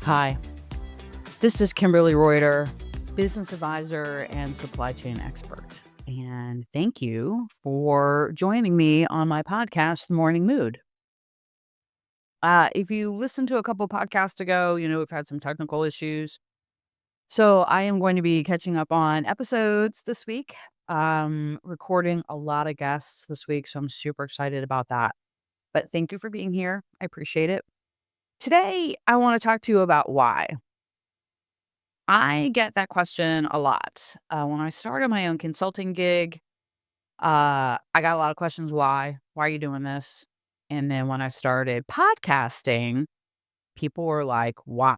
Hi, this is Kimberley Reuter, business advisor and supply chain expert. And thank you for joining me on my podcast, The Morning Mood. If you listened to a couple podcasts ago, we've had some technical issues. So I am going to be catching up on episodes this week, recording a lot of guests this week. So I'm super excited about that. But thank you for being here. I appreciate it. Today, I want to talk to you about why. I get that question a lot. When I started my own consulting gig, I got a lot of questions. Why? Why are you doing this? And then when I started podcasting, people were like, why?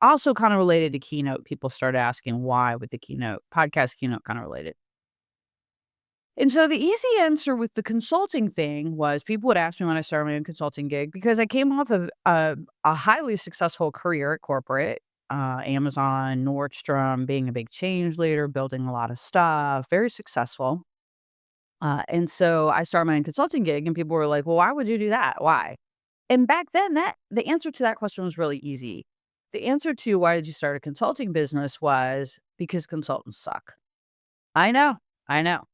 Also, kind of related to keynote, people started asking why with the keynote, podcast keynote, kind of related. And so the easy answer with the consulting thing was people would ask me when I started my own consulting gig because I came off of a highly successful career at corporate, Amazon, Nordstrom, being a big change leader, building a lot of stuff, very successful. And so I started my own consulting gig, and people were like, "Well, why would you do that? Why?" And back then, that the answer to that question was really easy. The answer to why did you start a consulting business was because consultants suck. I know, I know.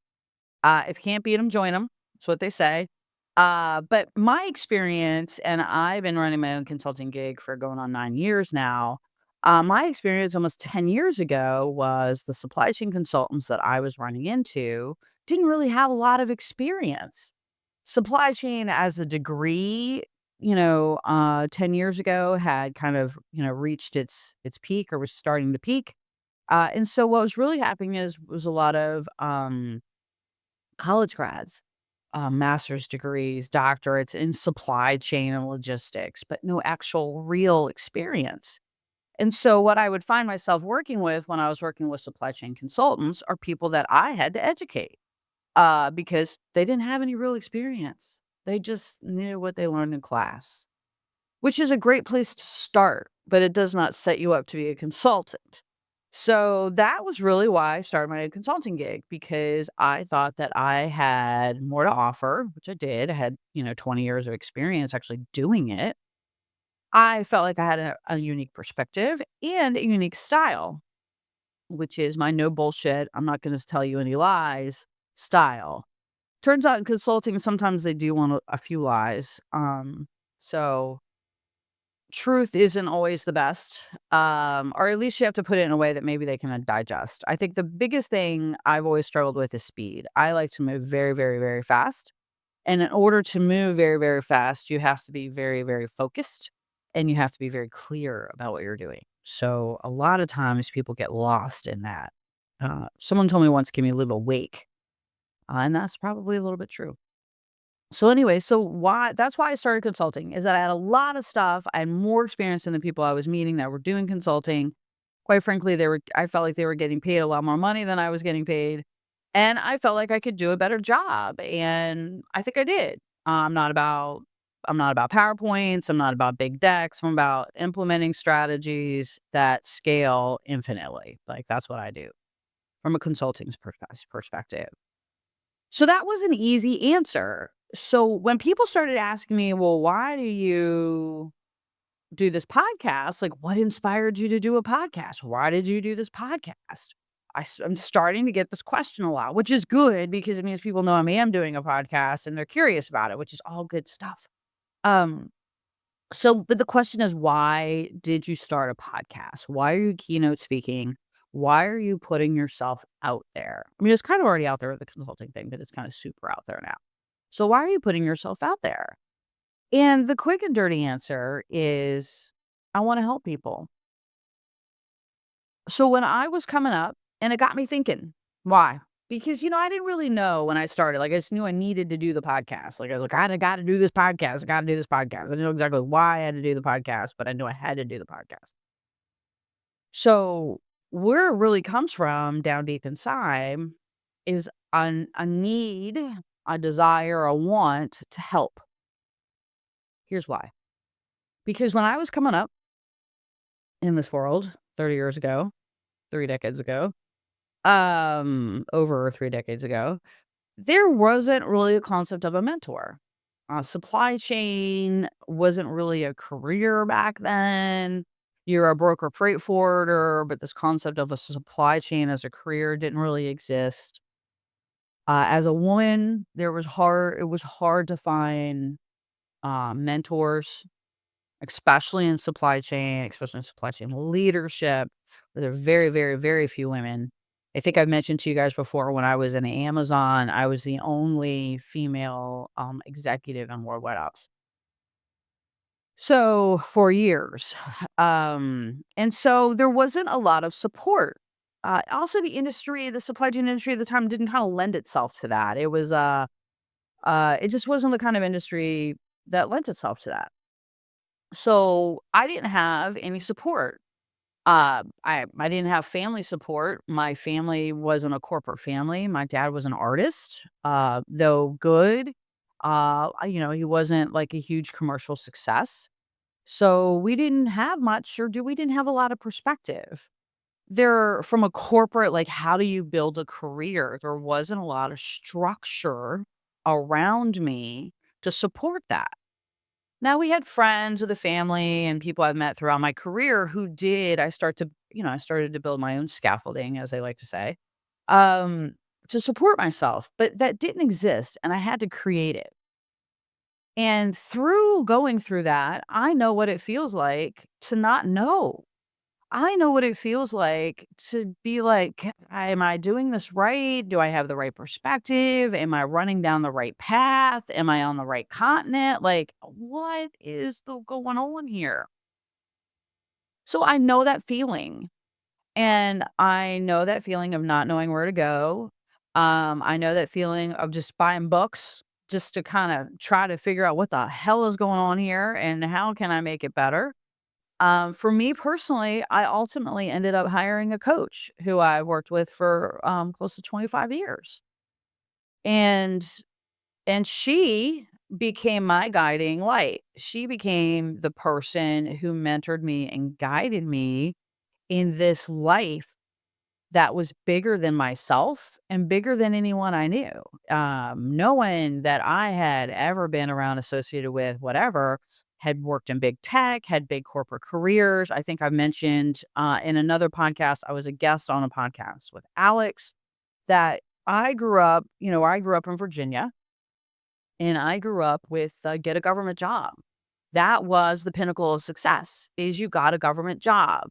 If you can't beat them, join them. That's what they say. But my experience, and I've been running my own consulting gig for going on 9 years now. My experience almost 10 years ago was the supply chain consultants that I was running into didn't really have a lot of experience. Supply chain as a degree, 10 years ago had kind of, reached its peak or was starting to peak. And so what was really happening was a lot of college grads, master's degrees, doctorates in supply chain and logistics, but no actual real experience. And so, what I would find myself working with when I was working with supply chain consultants are people that I had to educate because they didn't have any real experience. They just knew what they learned in class, which is a great place to start, but it does not set you up to be a consultant. So that was really why I started my consulting gig because I thought that I had more to offer, which I did. I had, 20 years of experience actually doing it. I felt like I had a unique perspective and a unique style, which is my no bullshit, I'm not going to tell you any lies style. Turns out in consulting, sometimes they do want a few lies. So truth isn't always the best, or at least you have to put it in a way that maybe they can digest. I think the biggest thing I've always struggled with is speed. I like to move very, very, very fast. And in order to move very, very fast, you have to be very, very focused and you have to be very clear about what you're doing. So a lot of times people get lost in that. Someone told me once, give me a little wake. And that's probably a little bit true. So anyway, that's why I started consulting is that I had a lot of stuff. I had more experience than the people I was meeting that were doing consulting. Quite frankly, I felt like they were getting paid a lot more money than I was getting paid. And I felt like I could do a better job. And I think I did. I'm not about PowerPoints. I'm not about big decks. I'm about implementing strategies that scale infinitely. Like that's what I do from a consulting perspective. So that was an easy answer. So when people started asking me, well, why do you do this podcast? Like, what inspired you to do a podcast? Why did you do this podcast? I'm starting to get this question a lot, which is good because it means people know I am doing a podcast and they're curious about it, which is all good stuff. Um, but the question is, why did you start a podcast? Why are you keynote speaking? Why are you putting yourself out there? I mean, it's kind of already out there with the consulting thing, but it's kind of super out there now. So why are you putting yourself out there? And the quick and dirty answer is I want to help people. So when I was coming up, and it got me thinking, why? Because, I didn't really know when I started. Like, I just knew I needed to do the podcast. Like, I was like, I got to do this podcast. I got to do this podcast. I didn't know exactly why I had to do the podcast, but I knew I had to do the podcast. So where it really comes from down deep inside is a need, a desire, a want to help. Here's why. Because when I was coming up in this world 30 years ago, 3 decades ago, over 3 decades ago, there wasn't really a concept of a mentor. Supply chain wasn't really a career back then. You're a broker freight forwarder, but this concept of a supply chain as a career didn't really exist. As a woman, it was hard to find, mentors, especially in supply chain leadership. There are very, very, very few women. I think I've mentioned to you guys before when I was in Amazon, I was the only female, executive in worldwide ops. So, for years. And so there wasn't a lot of support. Also the supply chain industry at the time didn't kinda lend itself to that. It just wasn't the kind of industry that lent itself to that. So, I didn't have any support. I didn't have family support. My family wasn't a corporate family. My dad was an artist, though good. He wasn't like a huge commercial success. So we didn't have much, we didn't have a lot of perspective. There, from a corporate, like, how do you build a career? There wasn't a lot of structure around me to support that. Now we had friends of the family and people I've met throughout my career who did. I started to build my own scaffolding, as I like to say, um, to support myself, but that didn't exist and I had to create it. And through going through that, I know what it feels like to not know. I know what it feels like to be like, am I doing this right? Do I have the right perspective? Am I running down the right path? Am I on the right continent? Like, what is going on here? So I know that feeling. And I know that feeling of not knowing where to go. I know that feeling of just buying books just to kind of try to figure out what the hell is going on here and how can I make it better. For me personally, I ultimately ended up hiring a coach who I worked with for close to 25 years. And she became my guiding light. She became the person who mentored me and guided me in this life that was bigger than myself and bigger than anyone I knew. No one that I had ever been around, associated with, whatever, had worked in big tech, had big corporate careers. I think I mentioned in another podcast, I was a guest on a podcast with Alex that I grew up in Virginia and I grew up with get a government job. That was the pinnacle of success is you got a government job.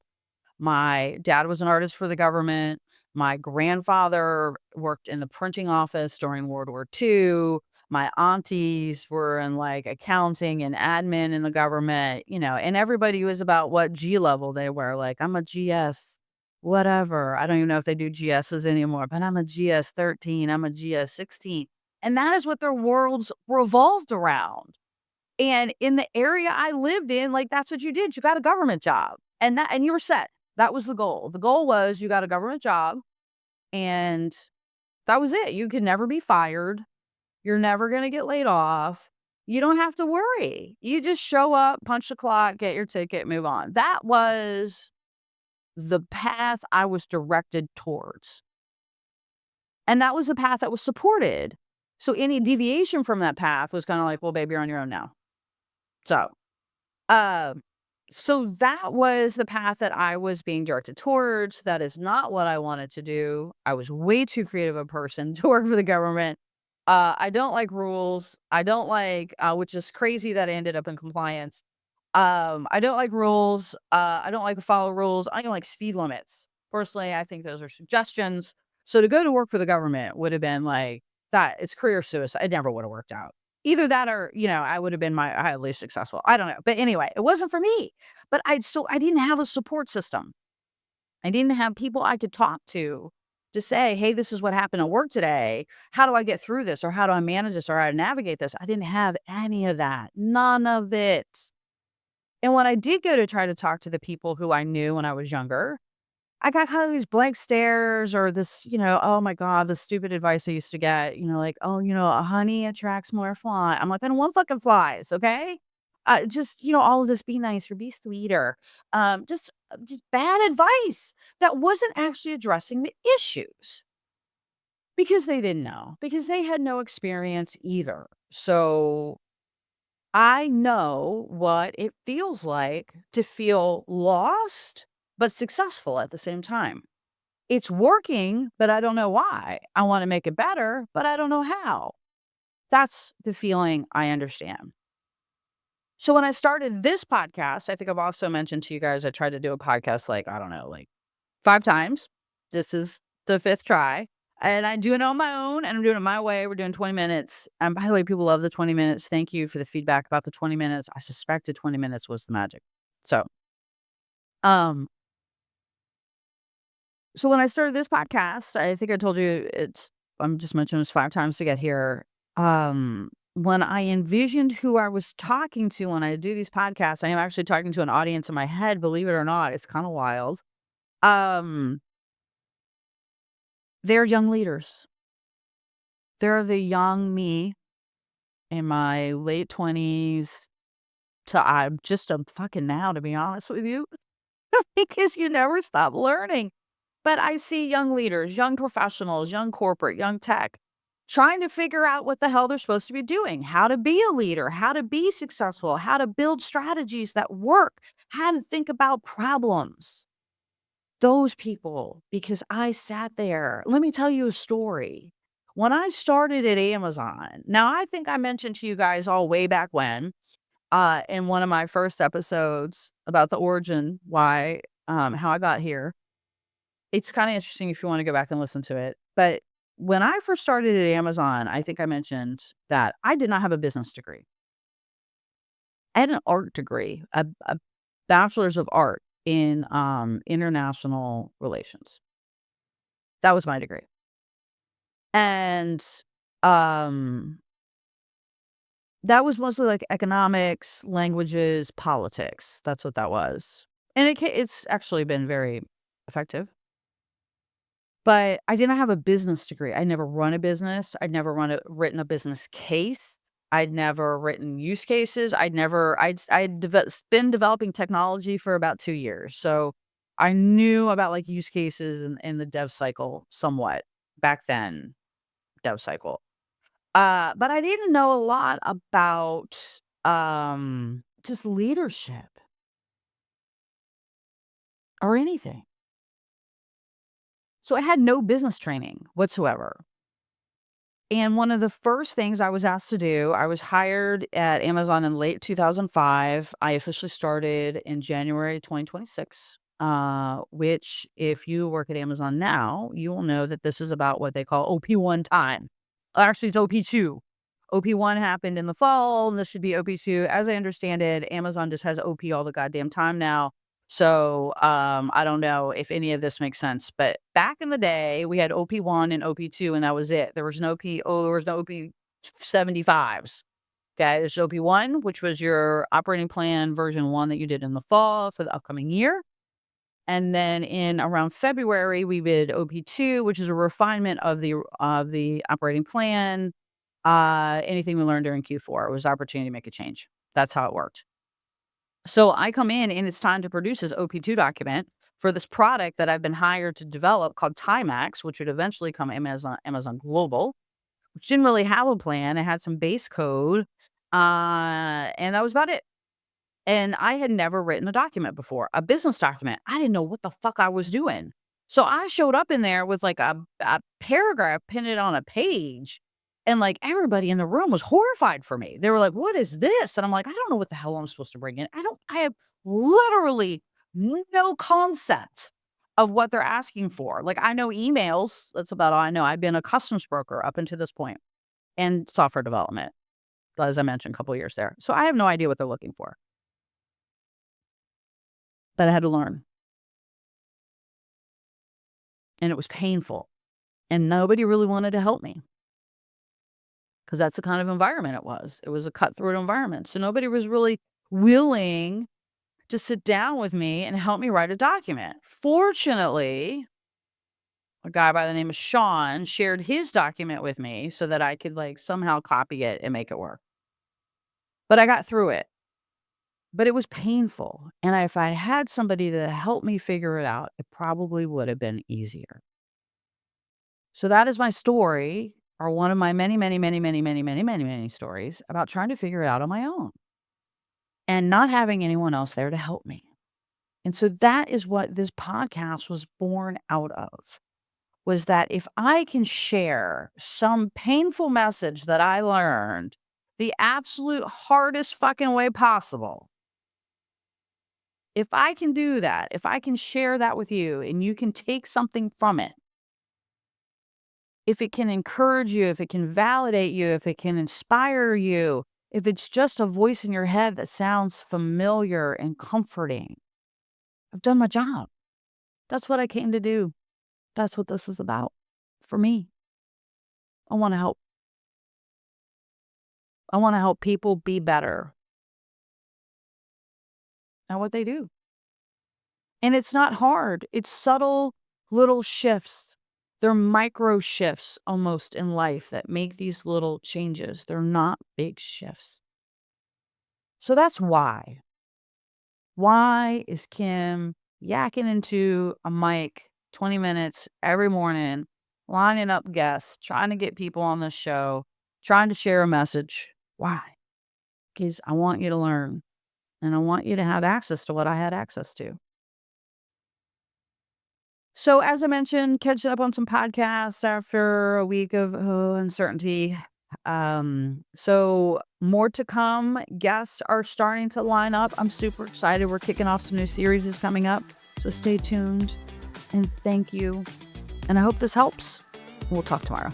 My dad was an artist for the government. My grandfather worked in the printing office during World War II. My aunties were in like accounting and admin in the government, and everybody was about what G level they were. Like, I'm a GS, whatever. I don't even know if they do GSs anymore, but I'm a GS 13, I'm a GS 16. And that is what their worlds revolved around. And in the area I lived in, like, that's what you did. You got a government job and you were set. That was the goal. The goal was you got a government job and that was it. You could never be fired. You're never going to get laid off. You don't have to worry. You just show up, punch the clock, get your ticket, move on. That was the path I was directed towards. And that was the path that was supported. So any deviation from that path was kind of like, well, babe, you're on your own now. So, uh, so that was the path that I was being directed towards. That is not what I wanted to do. I was way too creative a person to work for the government. I don't like rules. I don't like, which is crazy that I ended up in compliance. I don't like rules. I don't like to follow rules. I don't like speed limits. Personally, I think those are suggestions. So to go to work for the government would have been like that. It's career suicide. It never would have worked out. Either that or, I would have been my highly successful. I don't know. But anyway, it wasn't for me. But I didn't have a support system. I didn't have people I could talk to say, hey, this is what happened at work today. How do I get through this? Or how do I manage this? Or how to navigate this? I didn't have any of that. None of it. And when I did go to try to talk to the people who I knew when I was younger, I got kind of these blank stares or this, oh my God, the stupid advice I used to get, like, oh, a honey attracts more fly. I'm like, I don't want fucking flies, okay? Just, all of this be nicer, be sweeter. Just bad advice that wasn't actually addressing the issues because they didn't know, because they had no experience either. So I know what it feels like to feel lost, but successful at the same time. It's working, but I don't know why. I want to make it better, but I don't know how. That's the feeling I understand. So when I started this podcast, I think I've also mentioned to you guys, I tried to do a podcast like, I don't know, like 5 times. This is the 5th try, and I do it on my own, and I'm doing it my way. We're doing 20 minutes, and by the way, people love the 20 minutes. Thank you for the feedback about the 20 minutes. I suspected 20 minutes was the magic. So, um, so when I started this podcast, I think I told you I'm just mentioning this 5 times to get here. When I envisioned who I was talking to when I do these podcasts, I am actually talking to an audience in my head, believe it or not. It's kinda wild. Um, they're young leaders. They're the young me in my late 20s to I'm just a fucking now, to be honest with you, because you never stop learning. But I see young leaders, young professionals, young corporate, young tech trying to figure out what the hell they're supposed to be doing, how to be a leader, how to be successful, how to build strategies that work, how to think about problems. Those people, because I sat there. Let me tell you a story. When I started at Amazon, now I think I mentioned to you guys all way back when, in one of my first episodes about the origin, why, how I got here. It's kind of interesting if you want to go back and listen to it. But when I first started at Amazon, I think I mentioned that I did not have a business degree. I had an art degree, a bachelor's of art in international relations. That was my degree. And, um, that was mostly, like, economics, languages, politics. That's what that was. And it's actually been very effective. But I didn't have a business degree. I never run a business. I'd never written a business case. I'd never written use cases. I'd been developing technology for about 2 years. So, I knew about, like, use cases and the dev cycle somewhat back then, dev cycle. But I didn't know a lot about, just leadership or anything. So I had no business training whatsoever. And one of the first things I was asked to do, I was hired at Amazon in late 2005. I officially started in January 2026, which if you work at Amazon now, you will know that this is about what they call OP1 time. Actually, it's OP2. OP1 happened in the fall, and this should be OP2. As I understand it, Amazon just has OP all the goddamn time now. So, I don't know if any of this makes sense, but back in the day, we had OP1 and OP2, and that was it. There was no OP 75s. Okay, there's OP1, which was your operating plan version 1 that you did in the fall for the upcoming year. And then in around February, we did OP2, which is a refinement of the operating plan. Anything we learned during Q4 was opportunity to make a change. That's how it worked. So I come in and it's time to produce this OP2 document for this product that I've been hired to develop called Timax, which would eventually come Amazon Global, which didn't really have a plan. It had some base code, and that was about it. And I had never written a document before, a business document. I didn't know what the fuck I was doing. So I showed up in there with like a paragraph pinned on a page. And like everybody in the room was horrified for me. They were like, "What is this?" And I'm like, "I don't know what the hell I'm supposed to bring in. I have literally no concept of what they're asking for. Like I know emails. That's about all I know. I've been a customs broker up until this point and software development, as I mentioned, a couple years there. So I have no idea what they're looking for. But I had to learn, and it was painful, and nobody really wanted to help me because that's the kind of environment it was. It was a cutthroat environment, so nobody was really willing to sit down with me and help me write a document. Fortunately, a guy by the name of Sean shared his document with me so that I could, like, somehow copy it and make it work. But I got through it, but it was painful, and if I had somebody to help me figure it out, it probably would have been easier. So that is my story. are one of my many, many, many, many, many, many, many, many stories about trying to figure it out on my own and not having anyone else there to help me. And so that is what this podcast was born out of, was that if I can share some painful message that I learned the absolute hardest fucking way possible, if I can do that, if I can share that with you and you can take something from it, if it can encourage you, if it can validate you, if it can inspire you, if it's just a voice in your head that sounds familiar and comforting, I've done my job. That's what I came to do. That's what this is about for me. I want to help. I want to help people be better at what they do. And it's not hard. It's subtle little shifts. They're micro shifts almost in life that make these little changes. They're not big shifts. So that's why. Why is Kim yakking into a mic 20 minutes every morning, lining up guests, trying to get people on the show, trying to share a message? Why? Because I want you to learn and I want you to have access to what I had access to. So, as I mentioned, catching up on some podcasts after a week of uncertainty. So more to come. Guests are starting to line up. I'm super excited. We're kicking off some new series coming up. So stay tuned and thank you. And I hope this helps. We'll talk tomorrow.